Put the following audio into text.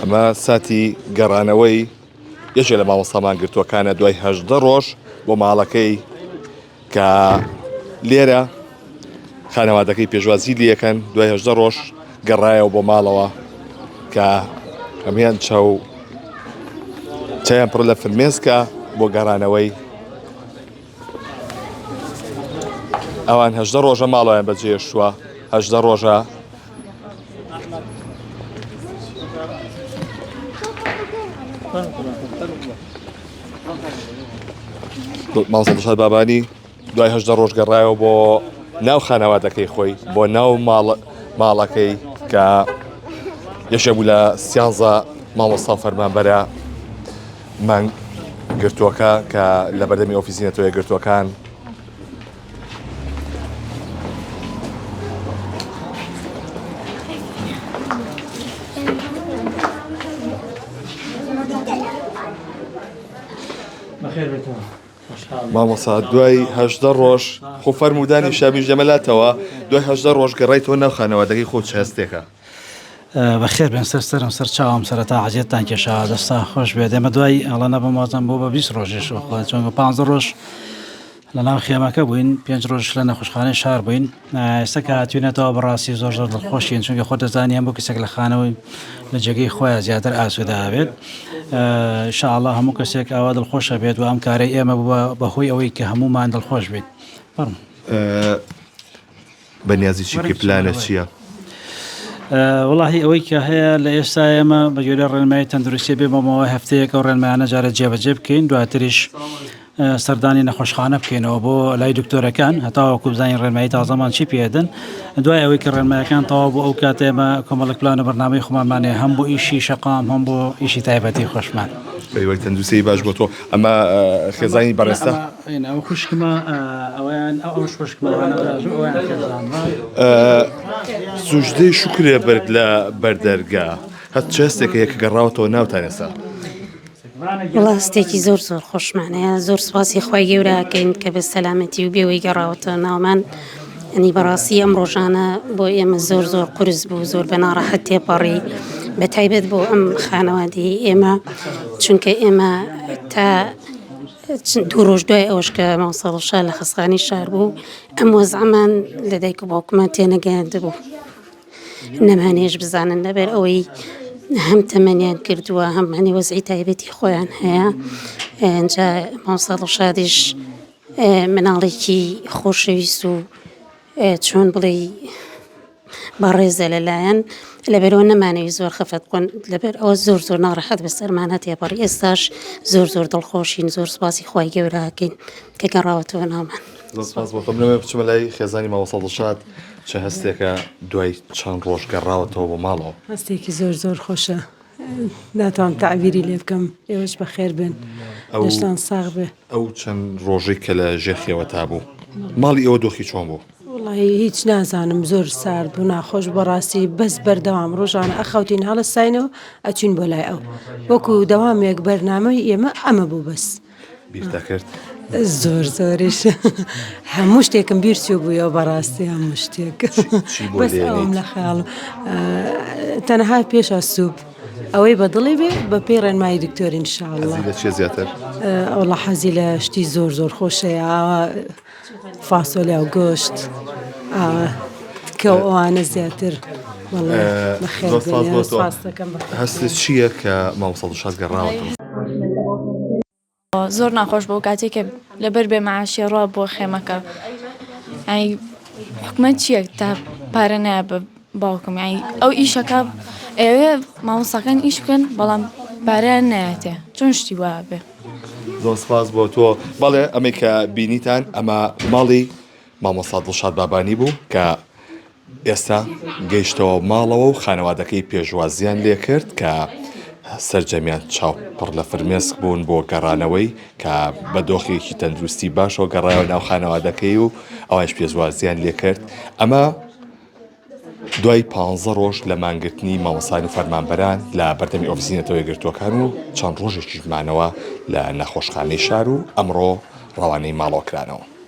ئەمە ساتی گەڕانەوەی یەکێ لە مامۆستامان گرتووەکانە دوای 18 ڕۆژ بۆ ماڵەکەی کە لێرە خانەوادەکەی پێشوازی لەکەن دوای 18 ڕۆژ گەڕایەوە بۆ ماڵەوە کە ئەمیان چایان پڕ لە فرمێسکە بۆ گەڕانەوەی ئەوان 18 ڕۆژە ماڵەوەیان بەجێهێشتووە 18 ڕۆژە مامۆستا دڵشاد بابانی دوای 18 ڕۆژ گەڕایەوە بۆ ناو خانەوادەکەی خۆی بۆ ناو ماڵەکەی کە یەشە بوو لە 13 مامۆستا فەرمانبەرە مانگ گرتووەکە کە لە بەردەمی ئۆفیسی نەتۆیە گرتووەکان مامۆستا دوای 18 ڕۆژ خۆ فەرمودانی شامیش دەمەلاتەوە دوای 18 ڕۆژ گەڕایتەوە ناو خانەوادەکەی خۆت چ هەستێکە بەخێر بێن سەرم سەر چاوم سەرەتا عەجێتتان کێشا دەستا خۆش بێت ئێمە دوای ئەڵەنە بەمازم بۆ بە 20 ڕۆژێش خۆ چۆنگە 15 ڕۆژ لە ناو خێمەکە بووین 5 ڕۆژ لە نەخۆشخانەی شار بووین ئێستا کە هاتوینەتەوە بەڕاستی زۆر دڵخۆشین چونکە خۆ دەزانیان بۆ کەسێک لە خانەوەی لە جێگەی خۆیان زیاتر ئاسوودا بێت ئینشاءالله هەموو کەسێک ئاوا دڵخۆشە بێت و ئەم کارەی ئێمە بەهۆی ئەوەی کە هەموومان دڵخۆش بێت بەنیازی چیکە پلانە چییە؟ وڵاهی ئەوەی کە هەیە لە ئێستا ئێمە بە جۆرە ڕێنمایی تەندروستی بێ بۆمەوە هەفتەیەک و ڕێنمایانە جارە جێبەجێ بکەین دواتریش سەردانی نەخۆشخانە بکەینەوە بۆ لای دکتۆرەکان هەتاوەکو بزانین ڕێنمایی تازەمان چی پێدەن دوای ئەوەی کە ڕێنمایەکان تەواو بۆ ئەو کات ئێمە کۆمەڵک پلان و بەرنامەی خۆمانمانێ هەم بۆ ئیشی شەقام هەم بۆ ئیشی تایبەتی خۆشمان وەی تەندروستی باش بۆ تۆ ئەمە خێزانی بەڕێستا ئەو خوشکمە ئەویان ئەوش سوژدەی شکرێ بەرد لە بەردەرگا هەت چێستێکە یەکە گەڕاوەتەوە ناوتان ئێستا وڵاستێکی زۆر خۆشمانەیە زۆر سوپاسی خۆی گەورەکەین کە بە سەلامەتی و بێەوەی گەڕاوەتە ناومان ئەنی بەڕاستی ئەم ڕۆژانە بۆ ئێمە زۆر قورس بوو زۆر بە ناڕەحەت تێپەڕی بە تایبەت بۆ ئەم خانەوادی ئێمە چونکە ئێمە تا 2 ڕۆژ دوای ئەوش کە مامۆستا دڵشاد لە خەستخانەی شار بوو ئەم وەزعمان لە دایک و باوکمان تێنەگەیاندبوو نەمانێش بزانن لەبەر ئەوەی هەم تەمەنیان کردووە هەم هەنی وەزعی تایبەتی خۆیان هەیە ئەنجا مامۆستا دڵشادیش مناڵێکی خۆشەویست و چۆن بڵێ بەڕێزە لەلایەن لەبەرەوە نەمانەوی زۆر خەفەت بکۆن لەبەر ئەوە زۆر ناڕەحەت بەسەرمان هەتێپەڕی ئێستاش زۆر دڵخۆشین زۆر سوپاسی خۆی گەورەکەین کە گەڕاوەتەوە ناومان سپاس بۆ تۆ بچمە لای خێزانی مامۆستا دڵشاد چه هەستێکە دوای چەند ڕۆژ گەڕاوەتەوە بۆ ماڵەوە هەستێکی زۆر خۆشە ناتوانم تعبیری لێ بکەم ئێوەش بەخێر بن دەشتان ساغ بێ ئەو چەند ڕۆژێک کە لە ژێخیەوە تا بوو ماڵی ئێوە دۆخی چۆن بوو وڵی هیچ نازانم زۆر سارد بوو ناخۆش بەڕاستی بەس بەردەوام ڕۆژانە ئەخەوتین هەڵەساینەوە ئەچین بۆ لای ئەو وەکو دەوامێک بەرنامەی ئێمە ئەمە بوو بەس بیرتا کرد زۆریش هەموو شتێکم بیرچوو بوویەوە بەڕاستی هەموو شتێک بەس ئەوم لە خەیاڵم تەنەها پێشە سووب ئەوەی بەدڵی بێ بە پێی ڕێنمایی دکتۆر ئینشاءالله لە چێ زیاتر ئەوڵە حەزی لە شتی زۆر خۆشەیە فاسۆلیا و گۆشت کە ئەوانە زیاتر هەست چییە کە مامۆستا دڵشاد گەڕاوەتەوە زۆر ناخۆش بۆ کاتێک کە لەبەر بێ مەعاشی ڕوا بۆ خێمەکە حکومەت چییە تا پارە نایە بە باوکم ئەو ئیشەکە ئێوێ مامۆستاکان ئیش بکەن بەڵام پارەیان نایەتێ چۆن شتی وابێ زۆر سپاس بۆ تۆ بەڵێ ئەمەی کە بینیتان ئەمە ماڵی مامۆستا دڵشاد بابانی بوو کە ئێستا گەیشتەوە ماڵەوە و خانەوادەکەی پێشوازیان لێ کرد کە سەرجەمیان چاوپڕ لە فرمێسک بوون بۆ گەڕانەوەی کە بە دۆخێکی تەندروستی باشەوە گەڕایەوە ناو خانەوادەکەی و ئەوانش پێشوازیان لێ کرد. ئەمە دوای 15 ڕۆژ لە مانگرتنی مامۆستان و فەرمانبەران لە بەردەمی ئۆفیسینەتەوەی گرتوەکان و چەند ڕۆژێکی ژمانەوە لە نەخۆشخانەی شار و ئەمڕۆ ڕەوانەی ماڵۆکرانەوە.